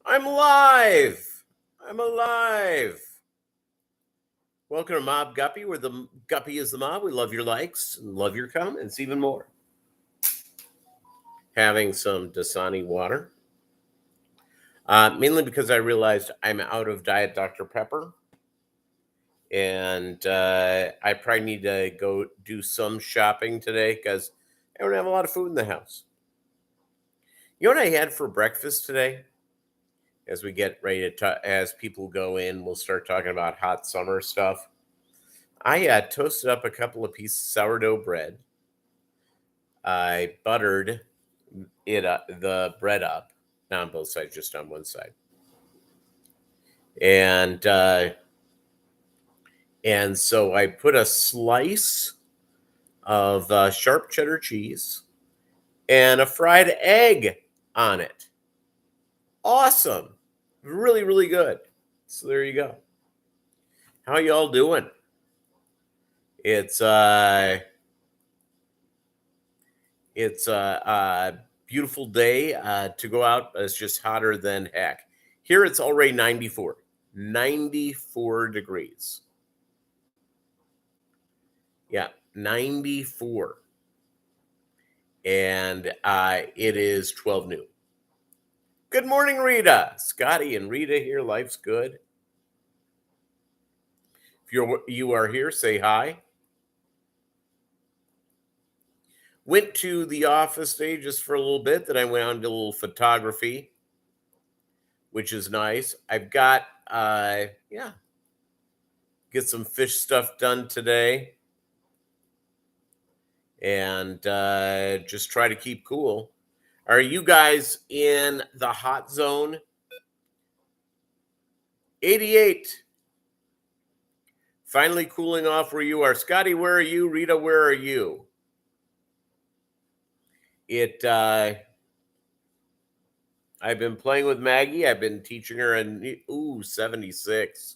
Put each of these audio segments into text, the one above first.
I'm live. I'm alive. Welcome to Mobb Guppy, where the Guppy is the mob. We love your likes and love your comments even more. Having some Dasani water, mainly because I realized I'm out of Diet Dr. Pepper, and I probably need to go do some shopping today because I don't have a lot of food in the house. You know what I had for breakfast today? As we get ready to, as people go in, we'll start talking about hot summer stuff. I toasted up a couple of pieces of sourdough bread. I buttered the bread up, not on both sides, just on one side, and so I put a slice of sharp cheddar cheese and a fried egg on it. Awesome, really, really good. So there you go. How y'all doing? It's a beautiful day to go out. It's just hotter than heck. Here it's already 94 degrees. Yeah, 94. And it is 12 noon. Good morning, Rita. Scotty and Rita here. Life's good. If you are here, say hi. Went to the office today just for a little bit. Then I went on to a little photography, which is nice. I've got, get some fish stuff done today. And just try to keep cool. Are you guys in the hot zone? 88. Finally cooling off where you are. Scotty, where are you? Rita, where are you? I've been playing with Maggie. I've been teaching her 76.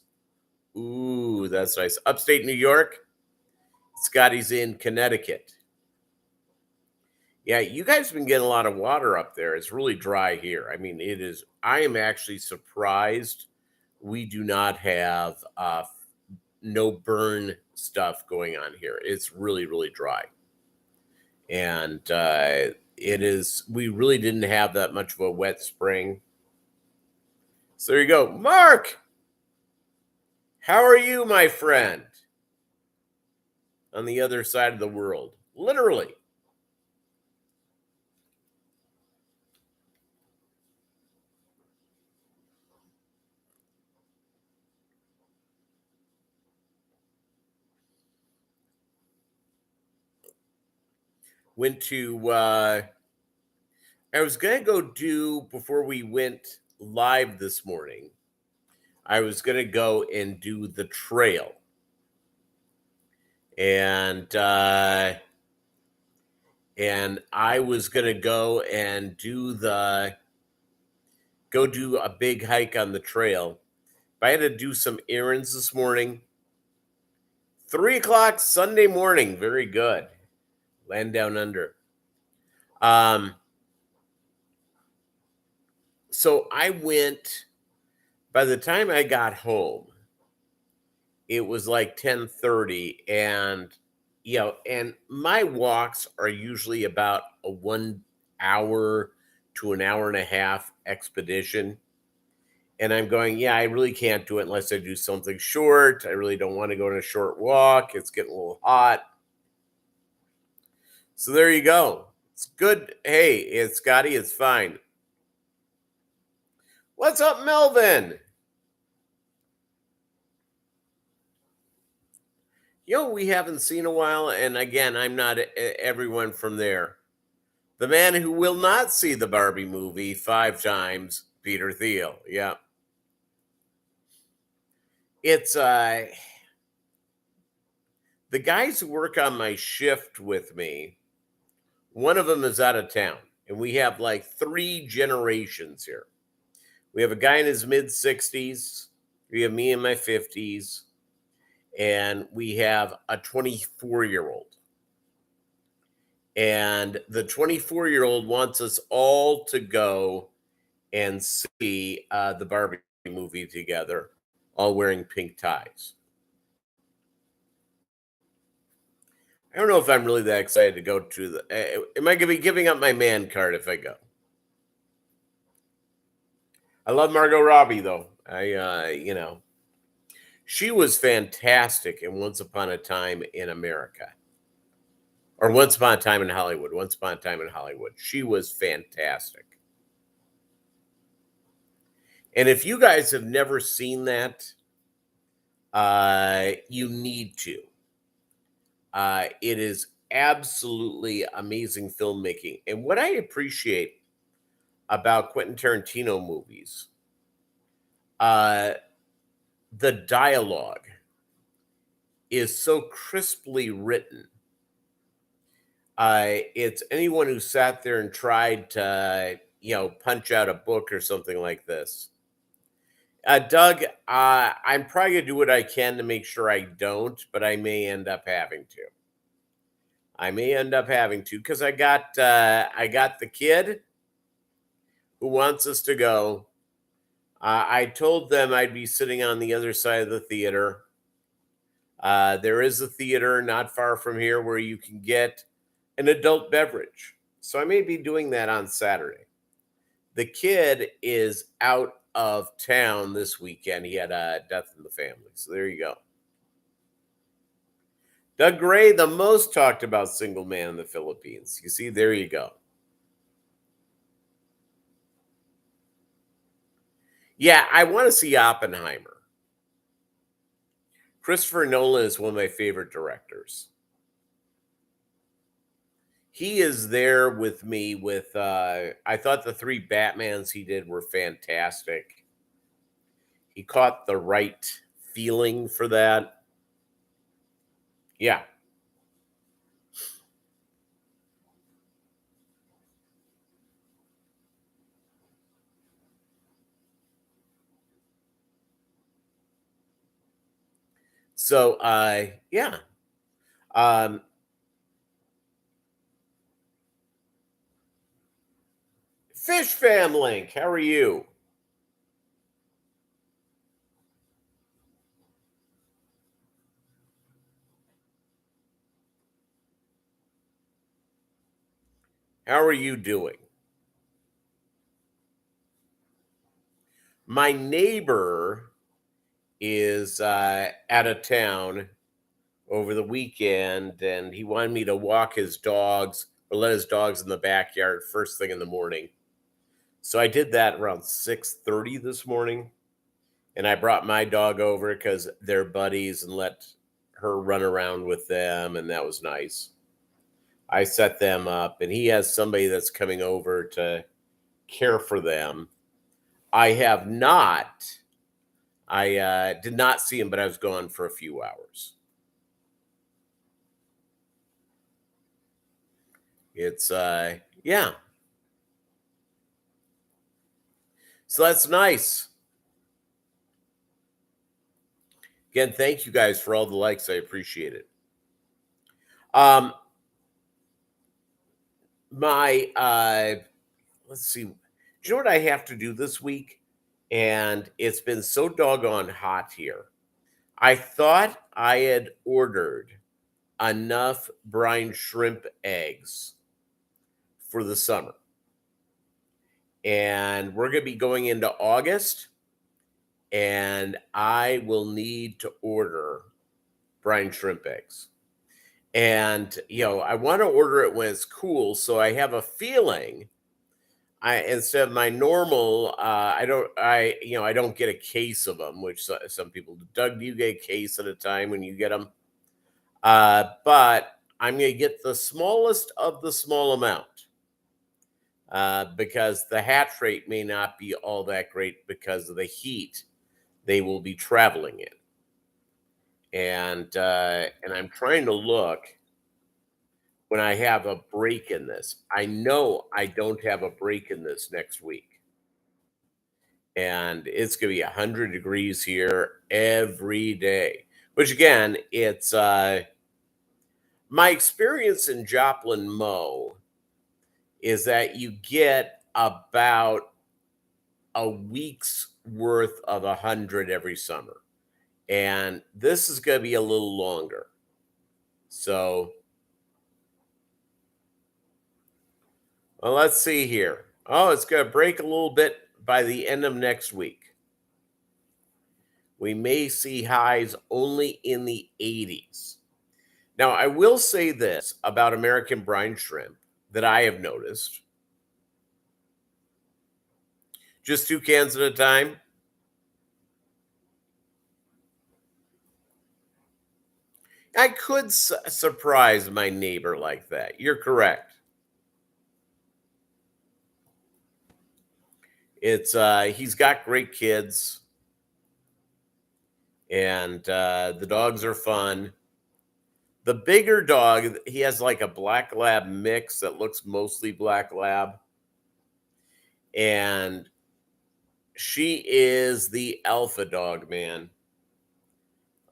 Ooh, that's nice. Upstate New York. Scotty's in Connecticut. Yeah, you guys have been getting a lot of water up there. It's really dry here. I mean, it is. I am actually surprised we do not have no burn stuff going on here. It's really, really dry. And it is, we really didn't have that much of a wet spring. So there you go. Mark, how are you, my friend? On the other side of the world, literally. Went to, I was going to go do, before we went live this morning, I was going to go and do the trail. And I was going to go and do a big hike on the trail. But I had to do some errands this morning. 3:00 Sunday morning. Very good. Land down under. So I went, by the time I got home, it was like 10:30, and and my walks are usually about a 1 hour to an hour and a half expedition. And I'm going, I really can't do it unless I do something short. I really don't want to go on a short walk. It's getting a little hot. So there you go. It's good. Hey, it's Scotty. It's fine. What's up, Melvin? We haven't seen a while. And again, I'm not everyone from there. The man who will not see the Barbie movie 5 times, Peter Thiel. Yeah. It's the guys who work on my shift with me, one of them is out of town, and we have like 3 generations here. We have a guy in his mid 60s, we have me in my 50s, and we have a 24-year-old. And the 24-year-old wants us all to go and see the Barbie movie together, all wearing pink ties. I don't know if I'm really that excited to go to the. Am I going to be giving up my man card if I go? I love Margot Robbie though. She was fantastic in Once Upon a Time in America, or Once Upon a Time in Hollywood. Once Upon a Time in Hollywood. She was fantastic. And if you guys have never seen that, you need to. It is absolutely amazing filmmaking. And what I appreciate about Quentin Tarantino movies, uh, the dialogue is so crisply written. It's anyone who sat there and tried to, punch out a book or something like this. Doug, I'm probably gonna do what I can to make sure I don't, but I may end up having to. I may end up having to because I got the kid who wants us to go. I told them I'd be sitting on the other side of the theater. There is a theater not far from here where you can get an adult beverage. So I may be doing that on Saturday. The kid is out of town this weekend. He had a death in the family. So there you go. Doug Gray, the most talked about single man in the Philippines. You see, there you go. Yeah, I want to see Oppenheimer. Christopher Nolan is one of my favorite directors. He is there with me with I thought the three Batmans he did were fantastic. He caught the right feeling for that. Yeah. So yeah. Um Fish Fam Link, how are you? How are you doing? My neighbor is out of town over the weekend, and he wanted me to walk his dogs or let his dogs in the backyard first thing in the morning. So I did that around 6:30 this morning, and I brought my dog over because they're buddies and let her run around with them, and that was nice. I set them up, and he has somebody that's coming over to care for them. I have not. I did not see him, but I was gone for a few hours. It's yeah. So that's nice. Again, thank you guys for all the likes. I appreciate it. Um my let's see. Do you know what I have to do this week? And it's been so doggone hot here. I thought I had ordered enough brine shrimp eggs for the summer. And we're going to be going into August, and I will need to order brine shrimp eggs. And, I want to order it when it's cool. So I have a feeling instead of my normal, I don't get a case of them, which some people do. Doug, do you get a case at a time when you get them? But I'm going to get the smallest of the small amount because the hatch rate may not be all that great because of the heat they will be traveling in. And I'm trying to look when I have a break in this. I know I don't have a break in this next week. And it's going to be 100 degrees here every day, which again, it's my experience in Joplin Mo is that you get about a week's worth of 100 every summer. And this is going to be a little longer. So, well, let's see here. Oh, it's going to break a little bit by the end of next week. We may see highs only in the 80s. Now, I will say this about American brine shrimp that I have noticed. Just 2 cans at a time. I could surprise my neighbor like that. You're correct. It's he's got great kids, and the dogs are fun. The bigger dog, he has like a black lab mix that looks mostly black lab, and she is the alpha dog, man.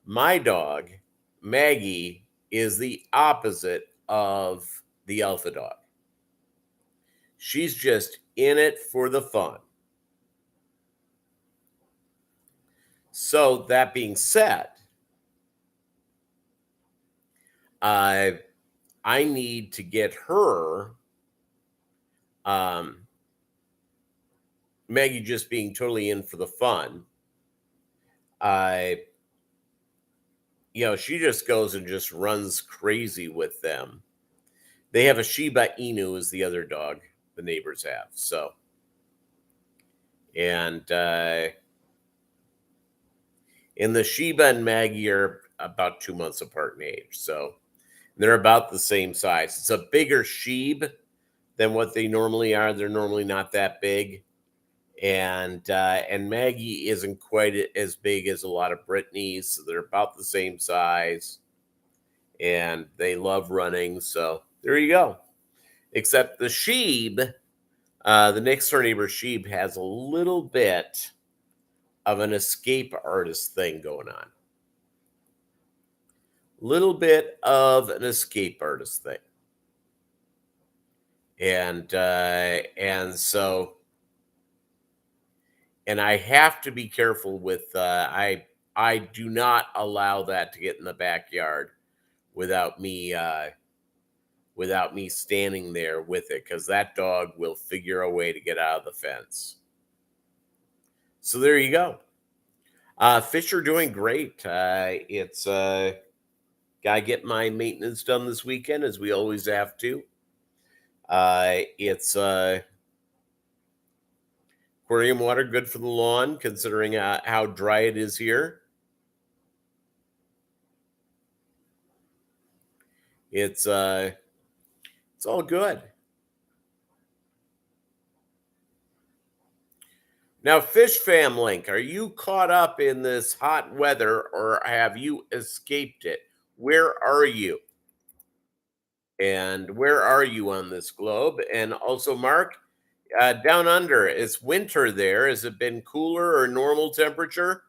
My dog, Maggie, is the opposite of the alpha dog. She's just in it for the fun. So that being said, I need to get her, Maggie just being totally in for the fun. She just goes and just runs crazy with them. They have a Shiba Inu is the other dog the neighbors have. So, and the Shiba and Maggie are about 2 months apart in age. So they're about the same size. It's a bigger sheep than what they normally are. They're normally not that big. And Maggie isn't quite as big as a lot of Brittany's. So they're about the same size. And they love running. So there you go. Except the sheep, the next door neighbor sheep has a little bit of an escape artist thing going on. Little bit of an escape artist thing. And so I have to be careful with I do not allow that to get in the backyard without me standing there with it, because that dog will figure a way to get out of the fence. So there you go. Fish are doing great. It's gotta get my maintenance done this weekend, as we always have to. It's aquarium water, good for the lawn, considering how dry it is here. It's all good. Now, Fish Fam Link, are you caught up in this hot weather, or have you escaped it? Where are you? And where are you on this globe? And also, Mark, down under, it's winter there. Has it been cooler or normal temperature?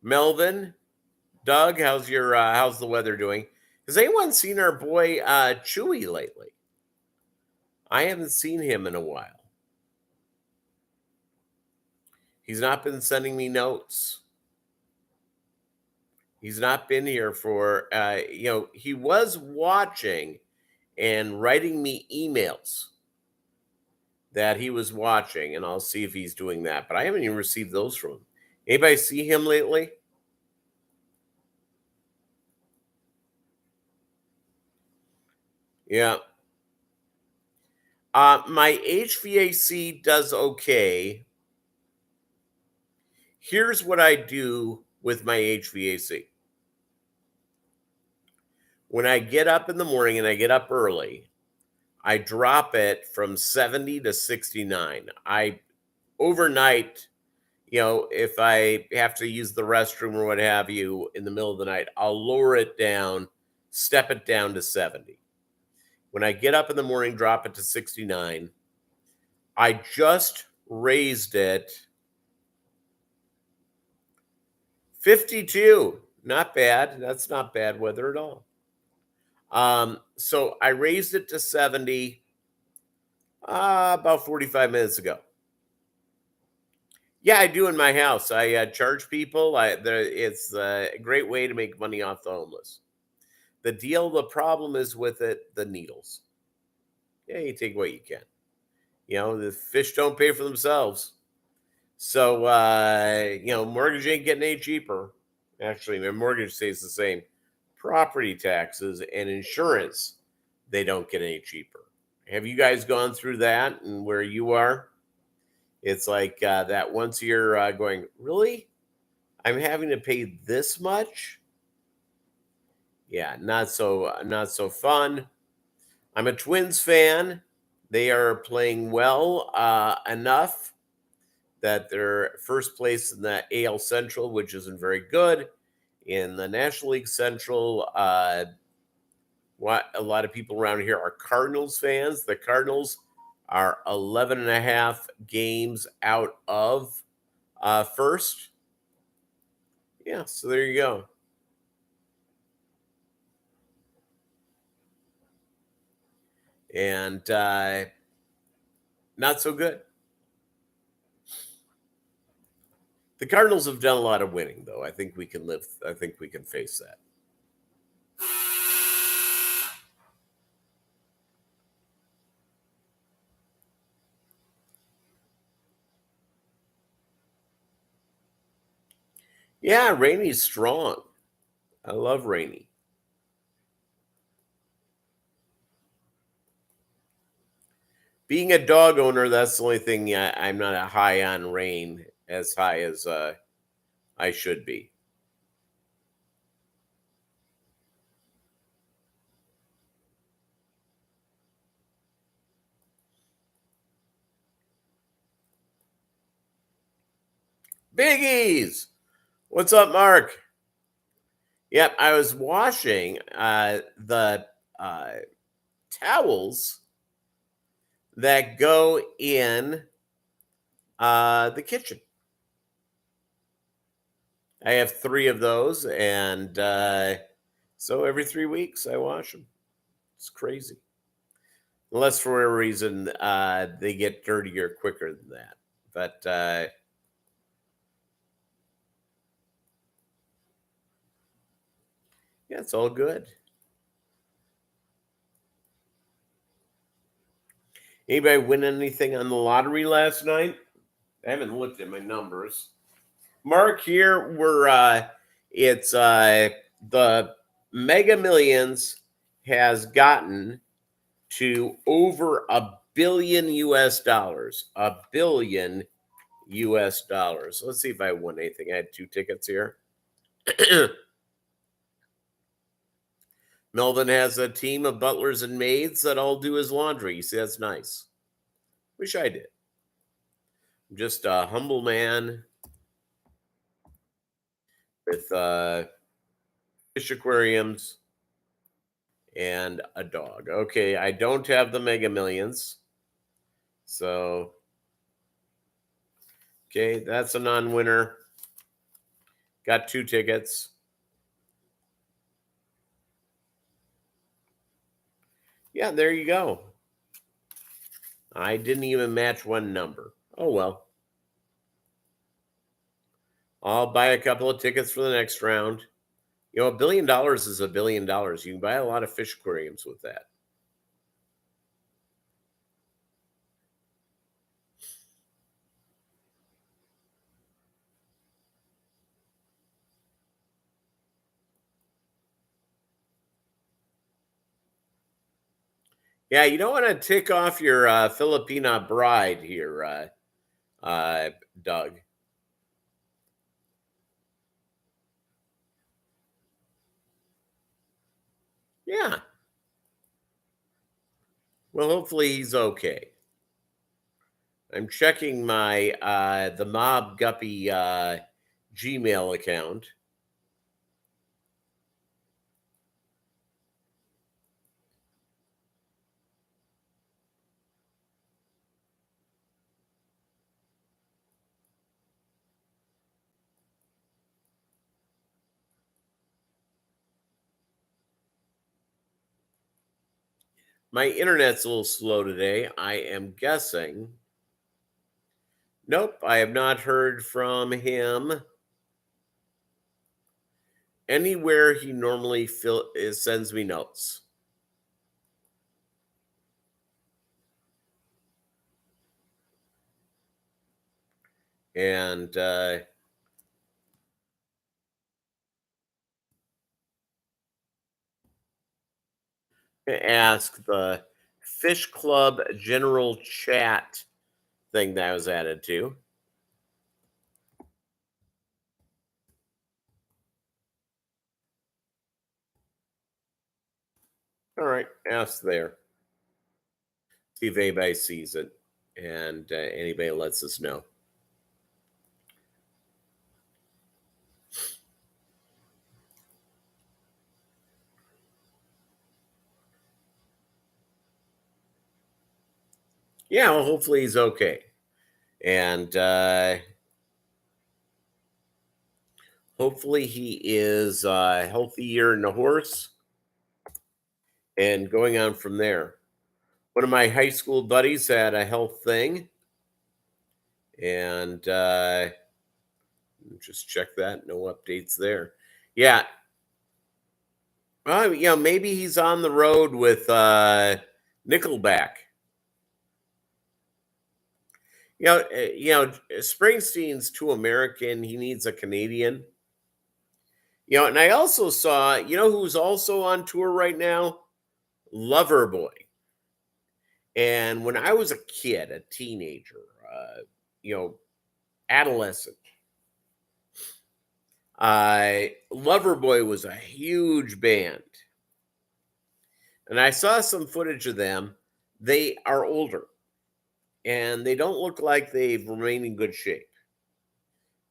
Melvin, Doug, how's the weather doing? Has anyone seen our boy Chewy lately? I haven't seen him in a while. He's not been sending me notes. He's not been here for he was watching and writing me emails that he was watching, and I'll see if he's doing that. But I haven't even received those from him. Anybody see him lately? Yeah. My HVAC does okay. Here's what I do with my HVAC. When I get up in the morning, and I get up early, I drop it from 70 to 69. I overnight, if I have to use the restroom or what have you in the middle of the night, I'll lower it down, step it down to 70. When I get up in the morning, drop it to 69. I just raised it 52. Not bad. That's not bad weather at all. So I raised it to 70. About 45 minutes ago. Yeah, I do in my house. I charge people. It's a great way to make money off the homeless. The problem is with it, the needles. Yeah, you take what you can. The fish don't pay for themselves. So, mortgage ain't getting any cheaper. Actually, my mortgage stays the same. Property taxes and insurance, they don't get any cheaper. Have you guys gone through that and where you are? It's like that once you're going, really? I'm having to pay this much? Yeah, not so fun. I'm a Twins fan. They are playing well enough that they're first place in the AL Central, which isn't very good. In the National League Central, what a lot of people around here are Cardinals fans. The Cardinals are 11 and a half games out of first. Yeah, so there you go. And not so good. The Cardinals have done a lot of winning, though. I think we can face that. Yeah, Rainey's strong. I love Rainey. Being a dog owner, that's the only thing I'm not a high on Rain as high as I should be. Biggies! What's up, Mark? Yep, I was washing the towels that go in the kitchen. I have three of those, and so every 3 weeks I wash them. It's crazy. Unless for a reason they get dirtier quicker than that. But yeah, it's all good. Anybody win anything on the lottery last night? I haven't looked at my numbers. Mark, here we're it's the Mega Millions has gotten to over $1 billion. $1 billion. Let's see if I won anything. I had 2 tickets here. Melvin has a team of butlers and maids that all do his laundry. You see, that's nice. Wish I did. I'm just a humble man with fish aquariums and a dog. Okay, I don't have the Mega Millions. So, okay, that's a non winner. Got 2 tickets. Yeah, there you go. I didn't even match one number. Oh, well. I'll buy a couple of tickets for the next round. $1 billion is $1 billion. You can buy a lot of fish aquariums with that. Yeah, you don't want to tick off your Filipina bride here, Doug. Yeah. Well, hopefully he's okay. I'm checking my the Mobb Guppy Gmail account. My internet's a little slow today. I am guessing. Nope, I have not heard from him anywhere he normally sends me notes. And ask the Fish Club general chat thing that I was added to. All right, ask there. See if anybody sees it and anybody lets us know. Yeah, well, hopefully he's okay. And hopefully he is healthier than a horse and going on from there. One of my high school buddies had a health thing, and just check that. No updates there. Yeah. Well, maybe he's on the road with Nickelback. Springsteen's too American. He needs a Canadian. And I also saw, who's also on tour right now? Loverboy. And when I was a kid, a teenager, you know, adolescent, Loverboy was a huge band. And I saw some footage of them. They are older and they don't look like they've remained in good shape.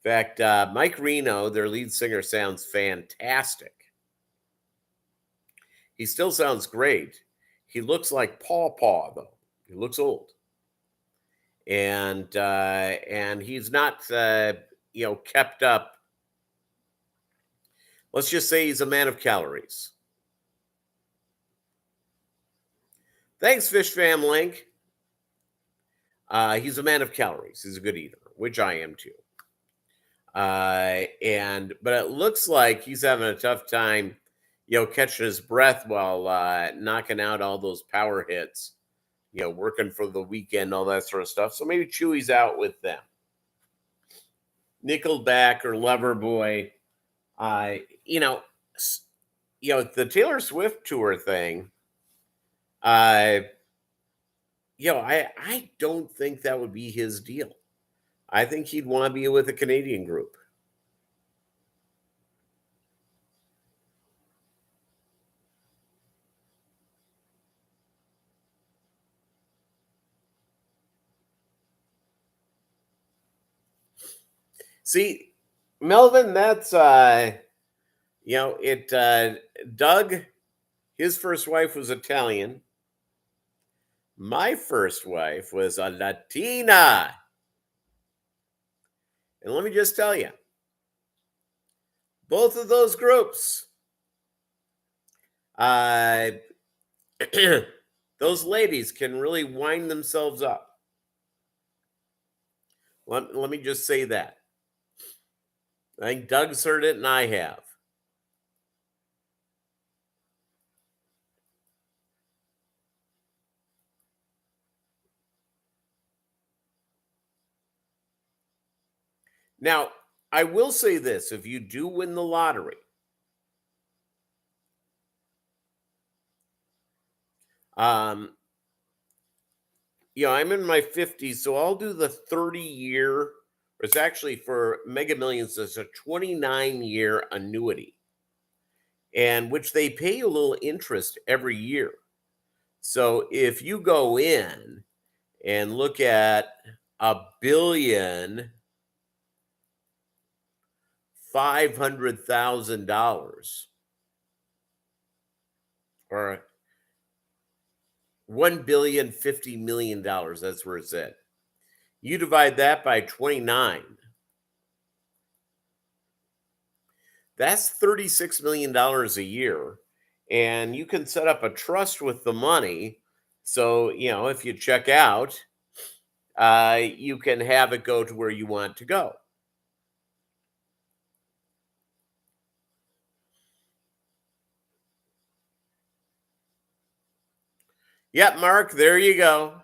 In fact, Mike Reno, their lead singer, sounds fantastic. He still sounds great. He looks like Paw Paw, though. He looks old. And he's not kept up. Let's just say he's a man of calories. Thanks, Fish Fam Link. He's a man of calories. He's a good eater, which I am too. But it looks like he's having a tough time, catching his breath while knocking out all those power hits, working for the weekend, all that sort of stuff. So maybe Chewy's out with them. Nickelback or Loverboy, the Taylor Swift tour thing. I don't think that would be his deal. I think he'd want to be with a Canadian group. See, Melvin, that's Doug, his first wife was Italian. My first wife was a Latina. And let me just tell you, both of those groups, those ladies can really wind themselves up. Let me just say that. I think Doug's heard it and I have. Now, I will say this, if you do win the lottery, I'm in my 50s, so I'll do the 30-year, or it's actually for Mega Millions, it's a 29-year annuity, and which they pay you a little interest every year. So if you go in and look at $1,500,000 or $1,050,000,000, that's where it's at. You divide that by 29. That's $36 million a year. And you can set up a trust with the money So, if you check out, you can have it go to where you want to go. Yep, Mark, there you go.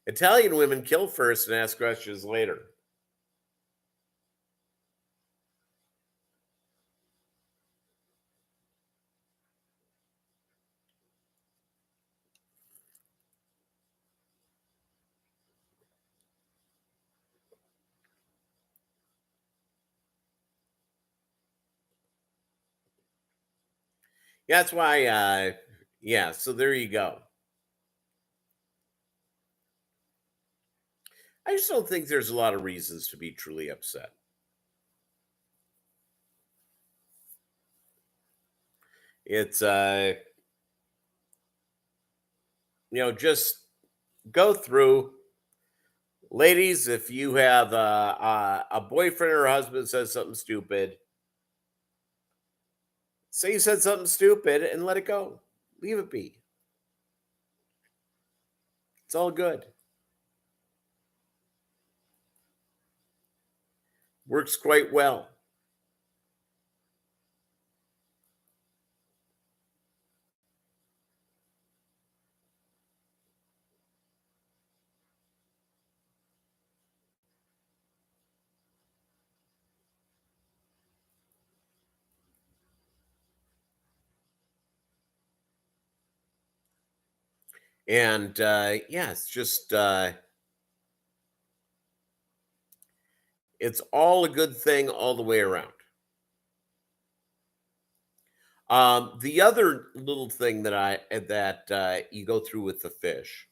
Italian women kill first and ask questions later. Yeah, that's why, yeah, so there you go. I just don't think there's a lot of reasons to be truly upset. It's, just go through. Ladies, if you have a boyfriend or a husband says something stupid, say you said something stupid and let it go. Leave it be. It's all good. Works quite well. And yeah, it's all a good thing all the way around. The other little thing that you go through with the fish,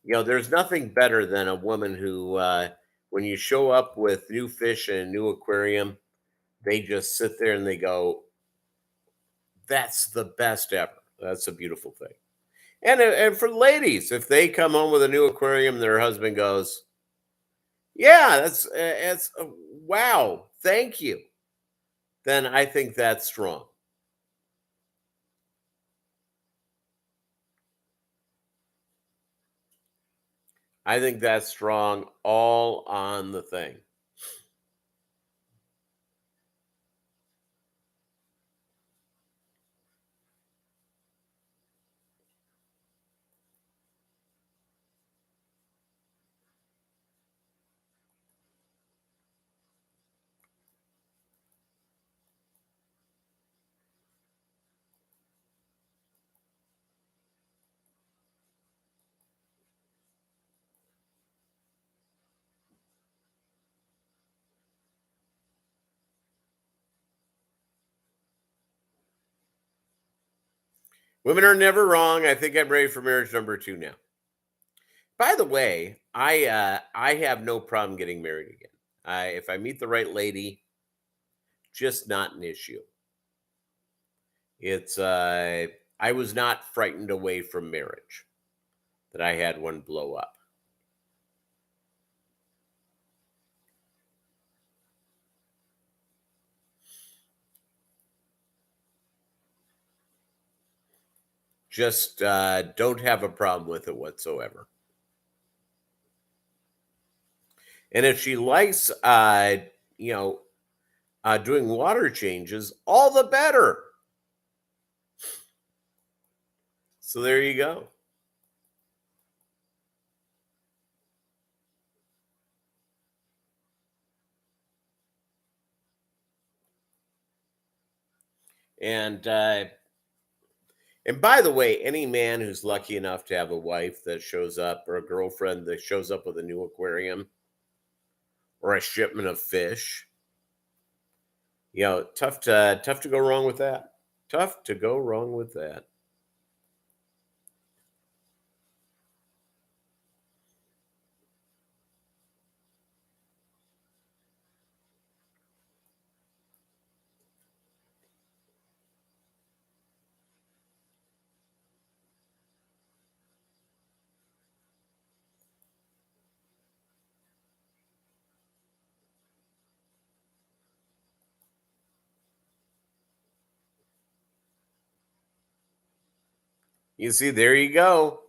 there's nothing better than a woman who, when you show up with new fish in a new aquarium, they just sit there and they go, "That's the best ever." That's a beautiful thing. And for ladies, if they come home with a new aquarium, their husband goes, "Yeah, that's wow, thank you." Then I think that's strong. I think that's strong all on the thing. Women are never wrong. I think I'm ready for marriage number 2 now. By the way, I have no problem getting married again. If I meet the right lady, just not an issue. It's I was not frightened away from marriage that I had one blow up. Just don't have a problem with it whatsoever. And if she likes, you know, doing water changes, all the better. So there you go. And and by the way, any man who's lucky enough to have a wife that shows up or a girlfriend that shows up with a new aquarium or a shipment of fish, tough to go wrong with that. Tough to go wrong with that. You see, there you go.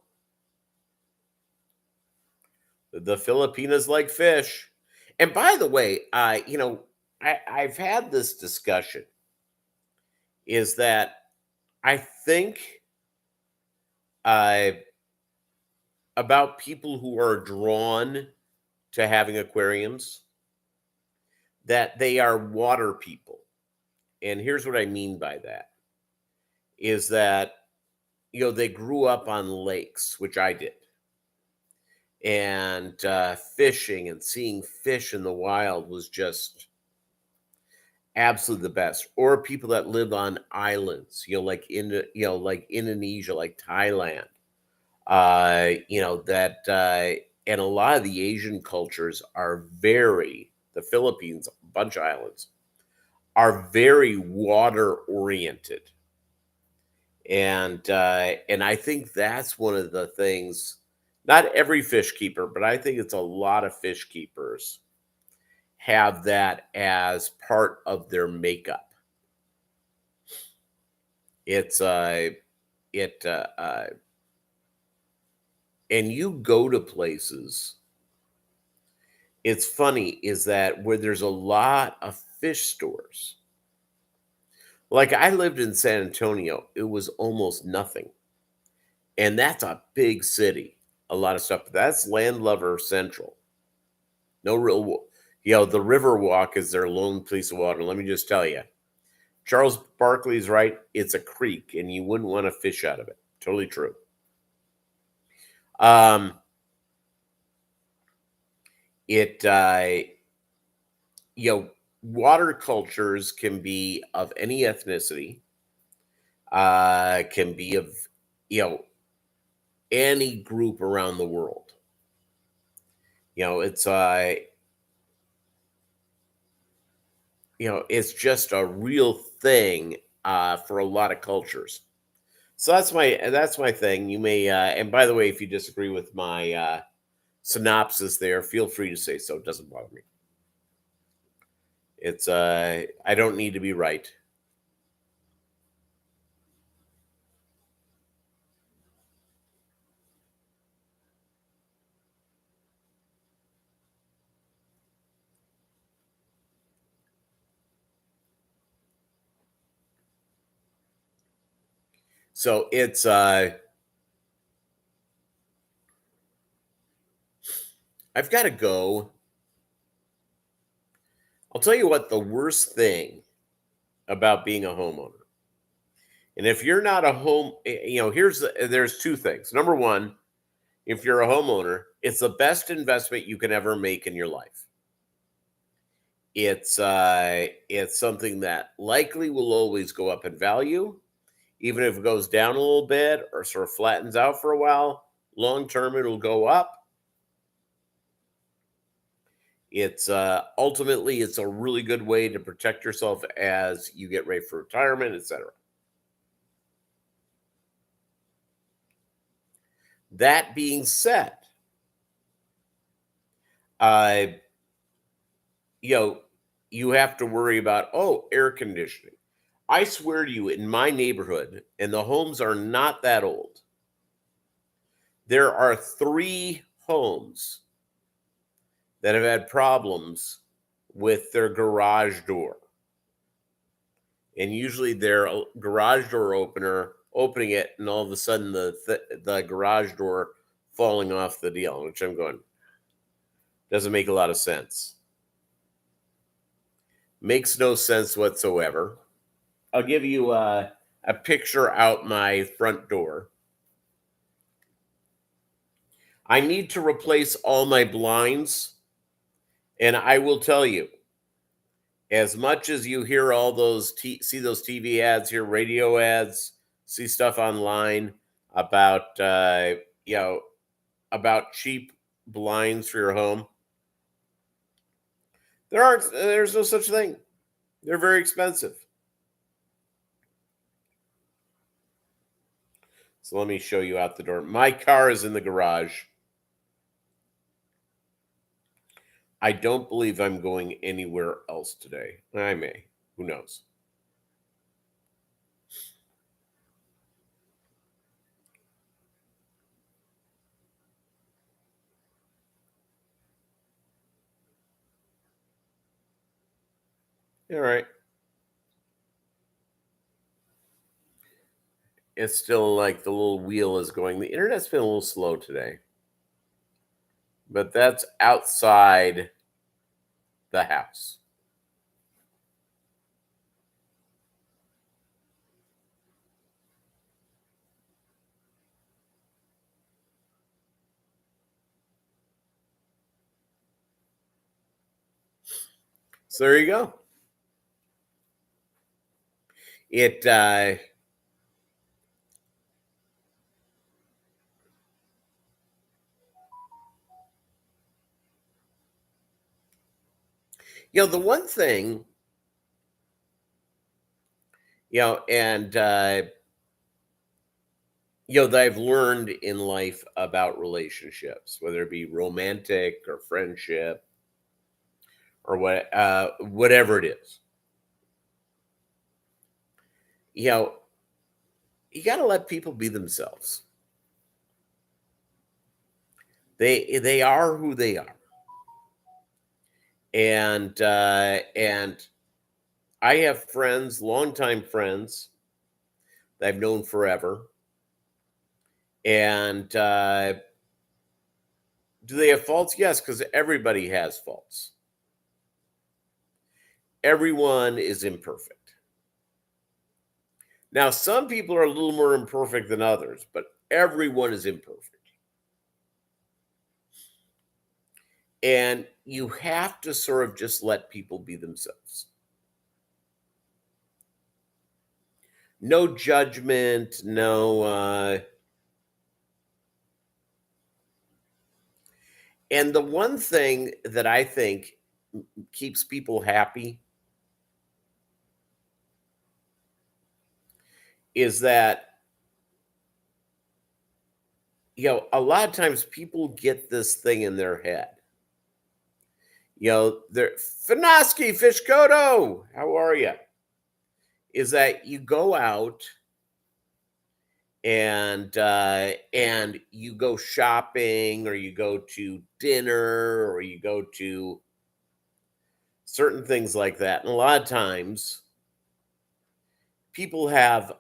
The Filipinas like fish. And by the way, I've had this discussion is that I think uh, about people who are drawn to having aquariums that they are water people. And here's what I mean by that is that, they grew up on lakes, which I did, and fishing and seeing fish in the wild was just absolutely the best. Or people that live on islands, like Indonesia, like Thailand, and a lot of the Asian cultures are the Philippines, a bunch of islands, are very water oriented. And I think that's one of the things, not every fish keeper, but I think it's a lot of fish keepers have that as part of their makeup. It's and you go to places, it's funny is that where there's a lot of fish stores. Like I lived in San Antonio, it was almost nothing. And that's a big city. A lot of stuff. That's landlubber central. No real, the river walk is their lone piece of water. Let me just tell you, Charles Barkley's right. It's a creek, and you wouldn't want to fish out of it. Totally true. Water cultures can be of any ethnicity, can be of, any group around the world. It's just a real thing for a lot of cultures. So that's my thing. You may, and by the way, if you disagree with my synopsis there, feel free to say so. It doesn't bother me. It's I don't need to be right. So it's I've got to go. I'll tell you what the worst thing about being a homeowner. And if you're not a home, there's two things. Number one, if you're a homeowner, it's the best investment you can ever make in your life. It's something that likely will always go up in value, even if it goes down a little bit or sort of flattens out for a while. Long term, it'll go up. It's ultimately it's a really good way to protect yourself as you get ready for retirement, etc. That being said, you have to worry about air conditioning. I swear to you, in my neighborhood, and the homes are not that old, there are 3 homes that have had problems with their garage door. And usually their garage door opening it, and all of a sudden the garage door falling off the deal, which I'm going, doesn't make a lot of sense. Makes no sense whatsoever. I'll give you a picture out my front door. I need to replace all my blinds. And I will tell you, as much as you hear all those, see those TV ads, hear radio ads, see stuff online about, about cheap blinds for your home, there's no such thing. They're very expensive. So let me show you out the door. My car is in the garage. I don't believe I'm going anywhere else today. I may. Who knows? All right. It's still like the little wheel is going. The internet's been a little slow today, but that's outside the house. So there you go. It the one thing, and that I've learned in life about relationships, whether it be romantic or friendship or whatever it is. You know, you got to let people be themselves. They are who they are, and I have friends, longtime friends that I've known forever, and do they have faults? Yes, because everybody has faults. Everyone is imperfect. Now, some people are a little more imperfect than others, but everyone is imperfect. And you have to sort of just let people be themselves. No judgment, no. And the one thing that I think keeps people happy is that, a lot of times people get this thing in their head. They're Finoski Fishkoto, how are you? Is that you go out and you go shopping, or you go to dinner, or you go to certain things like that. And a lot of times people have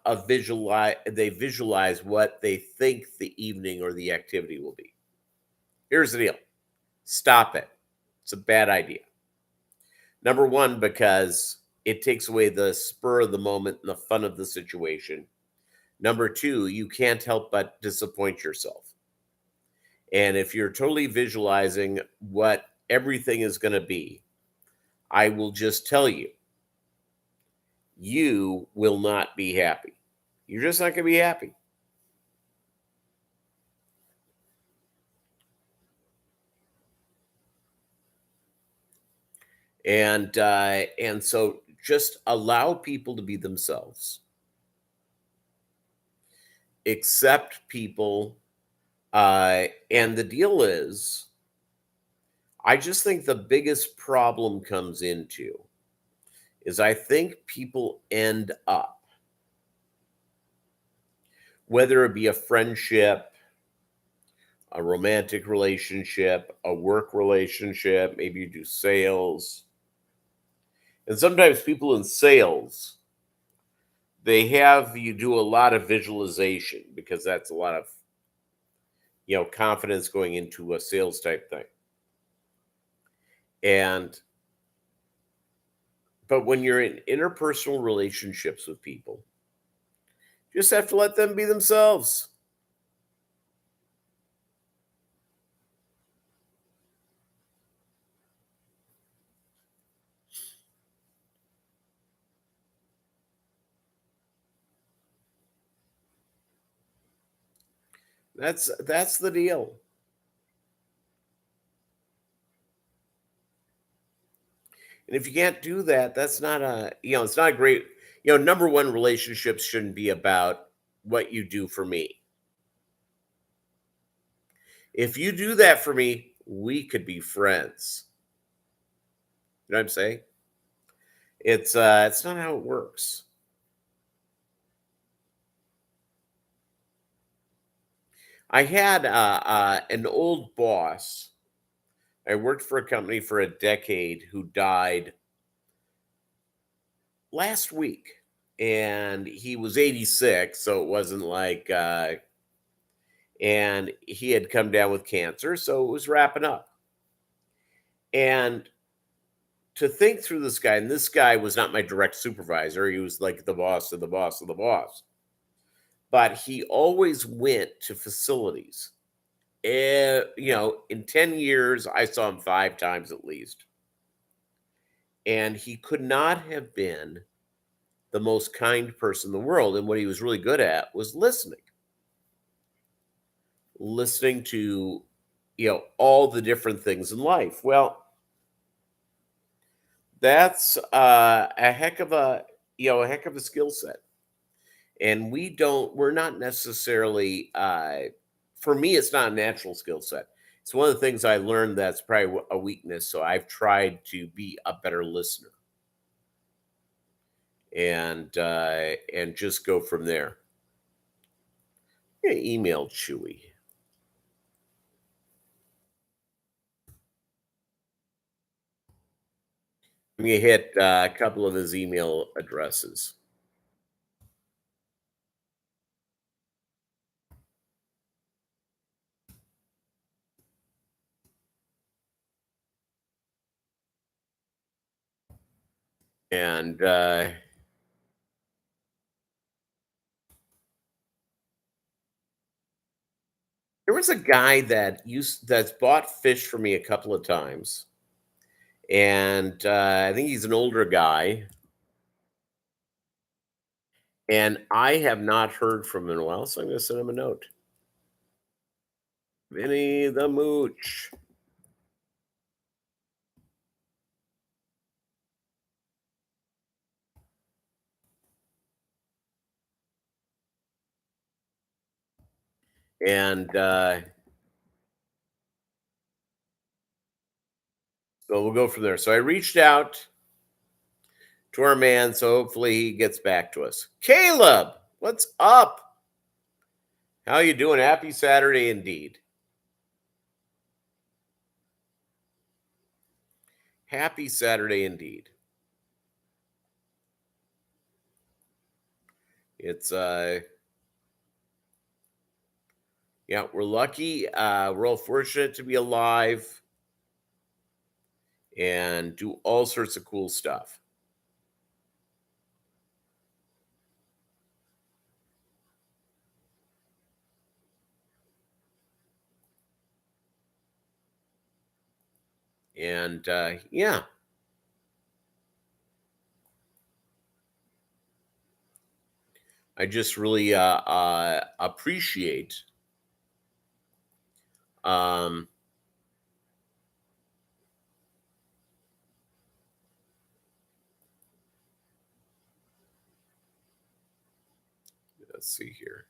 they visualize what they think the evening or the activity will be. Here's the deal. Stop it. It's a bad idea. Number one, because it takes away the spur of the moment and the fun of the situation. Number two, you can't help but disappoint yourself. And if you're totally visualizing what everything is going to be, I will just tell you, you will not be happy. You're just not going to be happy. And so just allow people to be themselves. Accept people. And the deal is, I just think the biggest problem comes into is I think people end up, whether it be a friendship, a romantic relationship, a work relationship, maybe you do sales. And sometimes people in sales, they have you do a lot of visualization, because that's a lot of confidence going into a sales type thing. And but when you're in interpersonal relationships with people, you just have to let them be themselves. That's the deal. And if you can't do that, that's not it's not a great, number one, relationships shouldn't be about what you do for me. If you do that for me, we could be friends. You know what I'm saying? It's not how it works. I had an old boss. I worked for a company for a decade who died last week, and he was 86, so it wasn't like, and he had come down with cancer, so it was wrapping up. And to think through this guy, and this guy was not my direct supervisor, he was like the boss of the boss of the boss, but he always went to facilities. In 10 years, I saw him 5 times at least. And he could not have been the most kind person in the world. And what he was really good at was listening to, all the different things in life. Well, that's a heck of a skill set. And we're not necessarily, for me, it's not a natural skill set. It's one of the things I learned that's probably a weakness. So I've tried to be a better listener and just go from there. Yeah, email Chewy. I'm gonna hit a couple of his email addresses. And there was a guy that's bought fish for me a couple of times, and I think he's an older guy, and I have not heard from him in a while, so I'm gonna send him a note. Vinny the Mooch. And so we'll go from there. So I reached out to our man, so hopefully he gets back to us. Caleb, what's up? How you doing? Happy Saturday indeed. Happy Saturday indeed. It's yeah, we're lucky. We're all fortunate to be alive and do all sorts of cool stuff. And yeah, I just really appreciate um let's see here.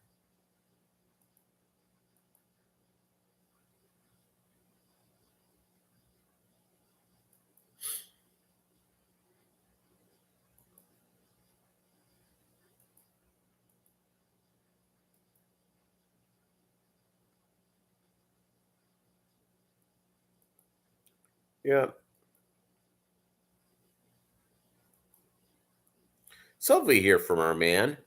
Yeah. So we hear from our man.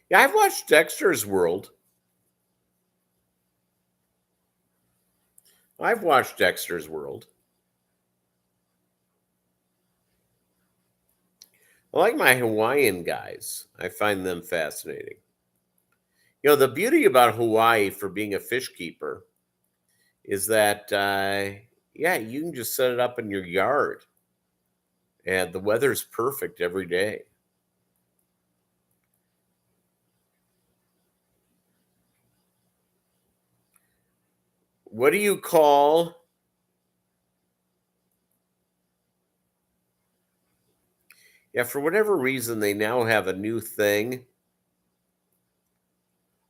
Yeah, I've watched Dexter's World. I've watched Dexter's World. I like my Hawaiian guys. I find them fascinating. The beauty about Hawaii for being a fish keeper is that, yeah, you can just set it up in your yard and the weather's perfect every day. What do you call? Yeah, for whatever reason, they now have a new thing,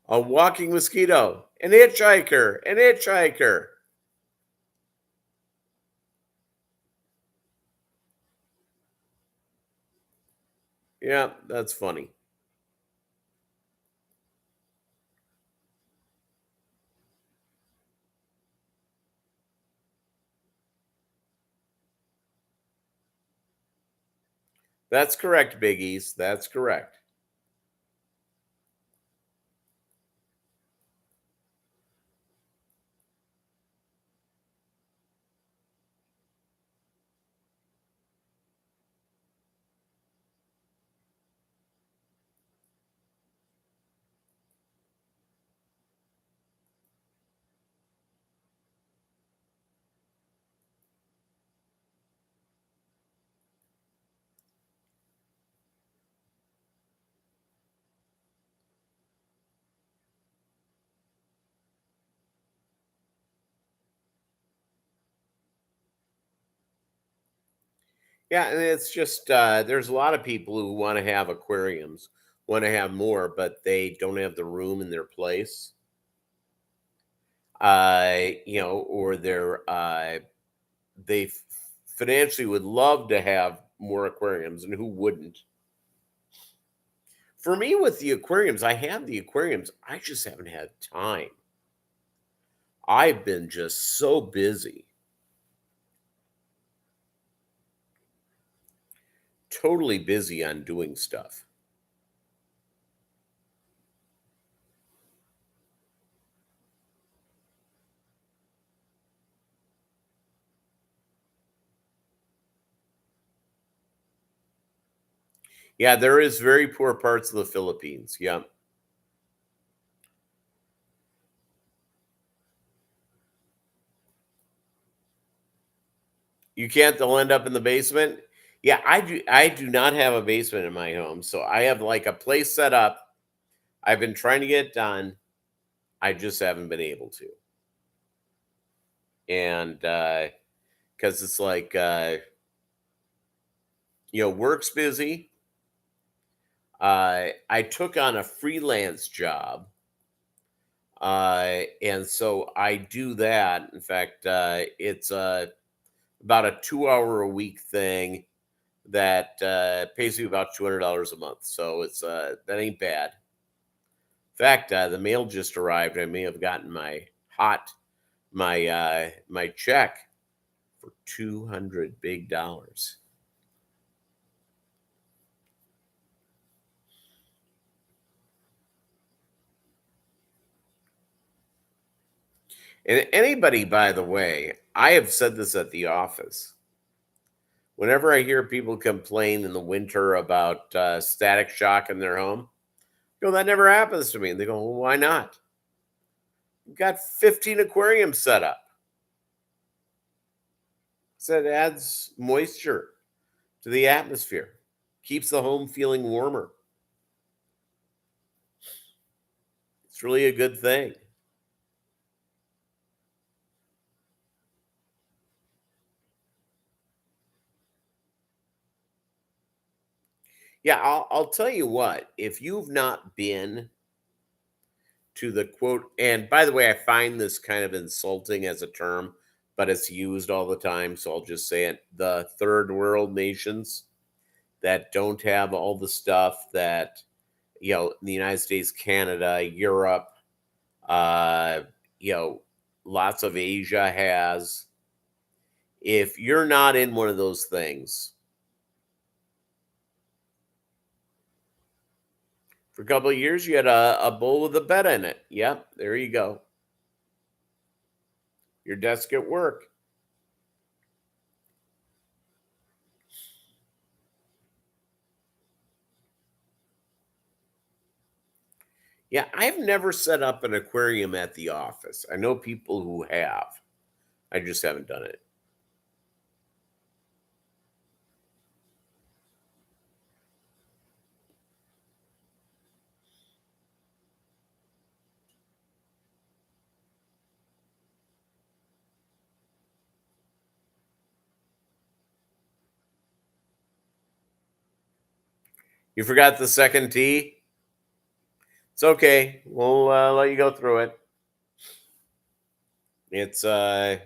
a walking mosquito, an hitchhiker. Yeah, that's funny. That's correct, Biggies. That's correct. Yeah, and it's just there's a lot of people who want to have aquariums, want to have more, but they don't have the room in their place. Or they financially would love to have more aquariums, and who wouldn't? For me, with the aquariums, I have the aquariums. I just haven't had time. I've been just so busy, totally busy on doing stuff. Yeah, there is very poor parts of the Philippines. Yeah. You can't, they'll end up in the basement. Yeah, I do not have a basement in my home. So I have like a place set up. I've been trying to get it done. I just haven't been able to. And because it's like work's busy. I took on a freelance job. And so I do that. In fact, it's about a 2 hour a week thing that pays me about $200 a month. So it's that ain't bad. In fact, the mail just arrived. I may have gotten my check for 200 big dollars. And anybody, by the way, I have said this at the office. Whenever I hear people complain in the winter about static shock in their home, that never happens to me. And they go, well, why not? We've got 15 aquariums set up. So it adds moisture to the atmosphere, keeps the home feeling warmer. It's really a good thing. Yeah, I'll tell you what, if you've not been to the quote, and by the way, I find this kind of insulting as a term, but it's used all the time. So I'll just say it, the third world nations that don't have all the stuff that, the United States, Canada, Europe, uh, you know, lots of Asia has. If you're not in one of those things, for a couple of years, you had a bowl with a bed in it. Yep, there you go. Your desk at work. Yeah, I've never set up an aquarium at the office. I know people who have. I just haven't done it. You forgot the second T? It's okay. We'll let you go through it. It's I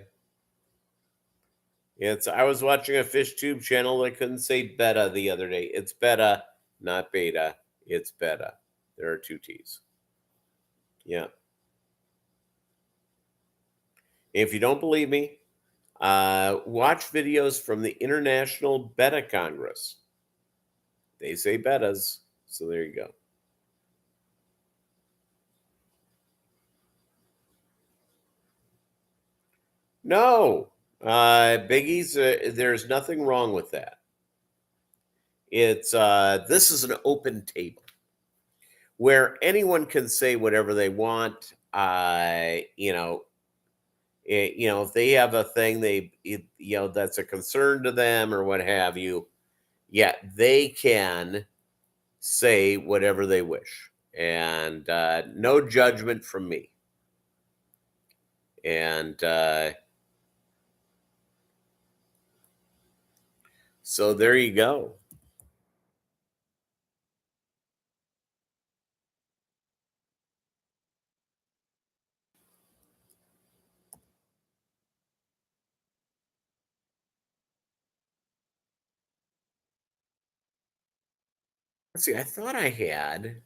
was watching a Fishtube channel that couldn't say beta the other day. It's beta. not beta. It's beta. There are two T's. Yeah. If you don't believe me, watch videos from the International Beta Congress. They say betas, so there you go. No, biggies. There's nothing wrong with that. It's this is an open table where anyone can say whatever they want. If they have a thing that's a concern to them or what have you, yeah, they can say whatever they wish, and no judgment from me. And so there you go. Let's see. I thought I had.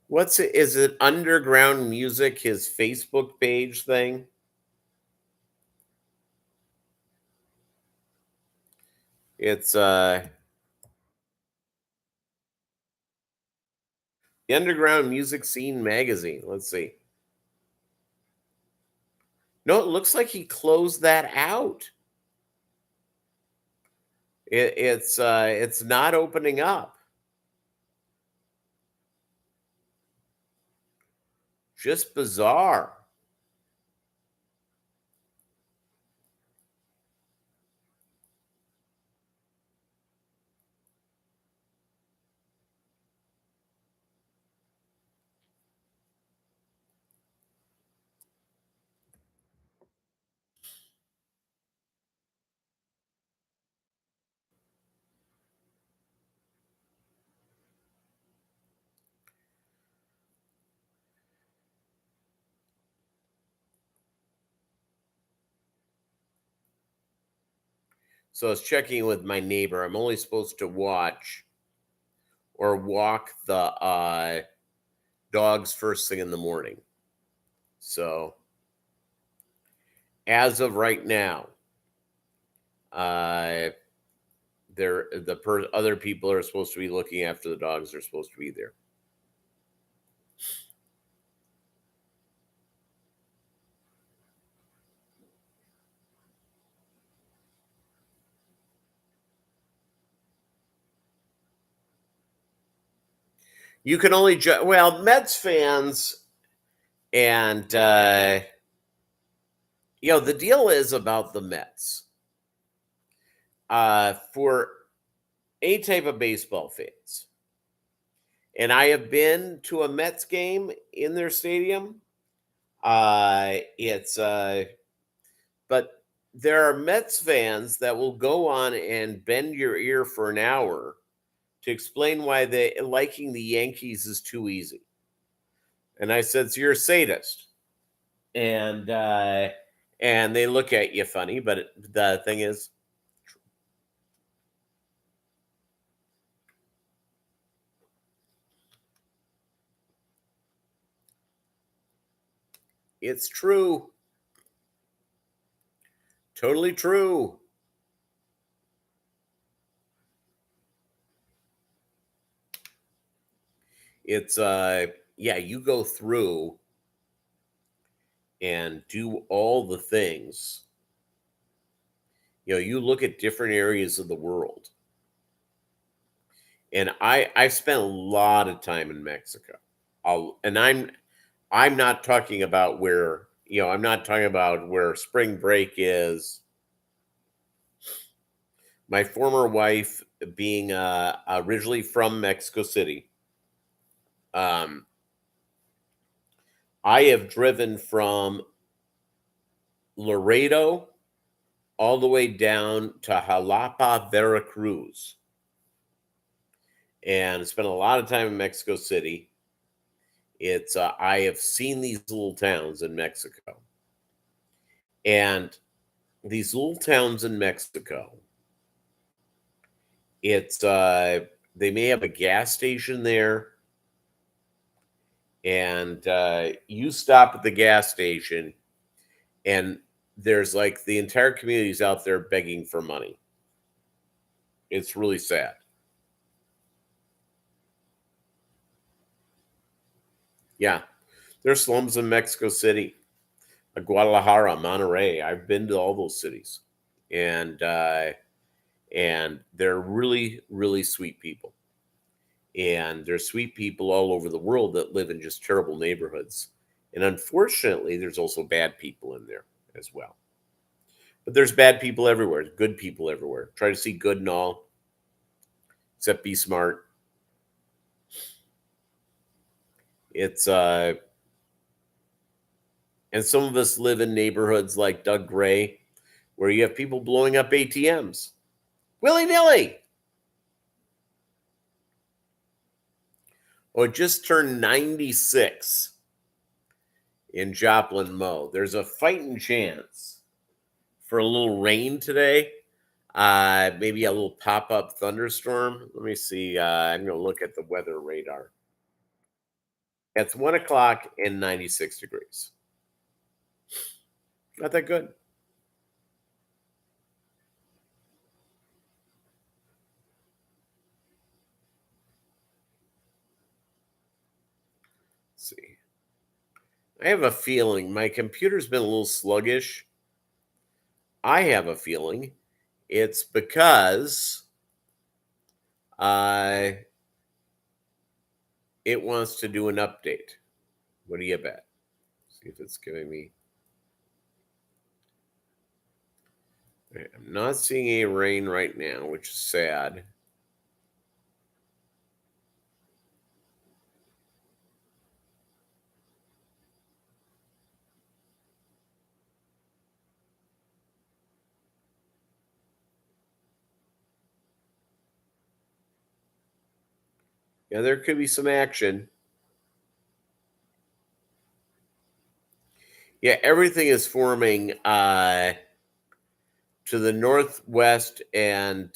What's it? Is it Underground Music? His Facebook page thing. It's the Underground Music Scene magazine. Let's see. No, it looks like he closed that out. It's not opening up. Just bizarre. So I was checking with my neighbor. I'm only supposed to watch or walk the dogs first thing in the morning. So as of right now, uh, other people are supposed to be looking after the dogs. Are supposed to be there. You can only Mets fans, and the deal is about the Mets. For any type of baseball fans, and I have been to a Mets game in their stadium. It's but there are Mets fans that will go on and bend your ear for an hour to explain why they liking the Yankees is too easy. And I said, "So you're a sadist," and they look at you funny. But the thing is, it's true, totally true. It's yeah, you go through and do all the things. You look at different areas of the world. And I spent a lot of time in Mexico. And I'm not talking about where, I'm not talking about where spring break is. My former wife being originally from Mexico City, um, I have driven from Laredo all the way down to Jalapa, Veracruz, and spent a lot of time in Mexico City. It's I have seen these little towns in Mexico, and these little towns in Mexico, it's They may have a gas station there, and you stop at the gas station, and there's like the entire community's out there begging for money. It's really sad. Yeah, there's slums in Mexico City, Guadalajara, Monterrey. I've been to all those cities, and they're really, really sweet people. And there's sweet people all over the world that live in just terrible neighborhoods. And unfortunately, there's also bad people in there as well. But there's bad people everywhere, good people everywhere. Try to see good and all, except be smart. It's and some of us live in neighborhoods like Doug Gray, where you have people blowing up ATMs willy-nilly. Oh, it just turned 96 in Joplin, Mo. There's a fighting chance for a little rain today. Maybe a little pop-up thunderstorm. Let me see. I'm going to look at the weather radar. It's 1 o'clock and 96 degrees. Not that good. Let's see. I have a feeling my computer's been a little sluggish. I have a feeling it's because it wants to do an update. What do you bet? See if it's giving me. I'm not seeing any rain right now, which is sad. Yeah, there could be some action. Yeah, everything is forming to the northwest and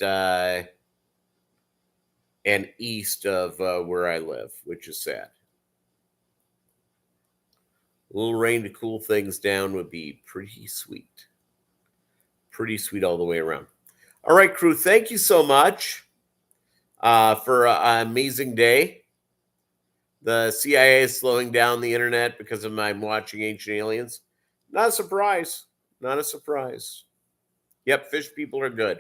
east of where I live, which is sad. A little rain to cool things down would be pretty sweet. Pretty sweet all the way around. All right, crew, thank you so much for an amazing day. The CIA is slowing down the internet because of my watching Ancient Aliens. Not a surprise. Not a surprise. Yep, fish people are good.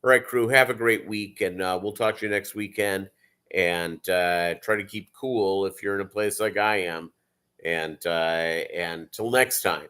All right, crew, have a great week, and we'll talk to you next weekend. And try to keep cool if you're in a place like I am. And till next time.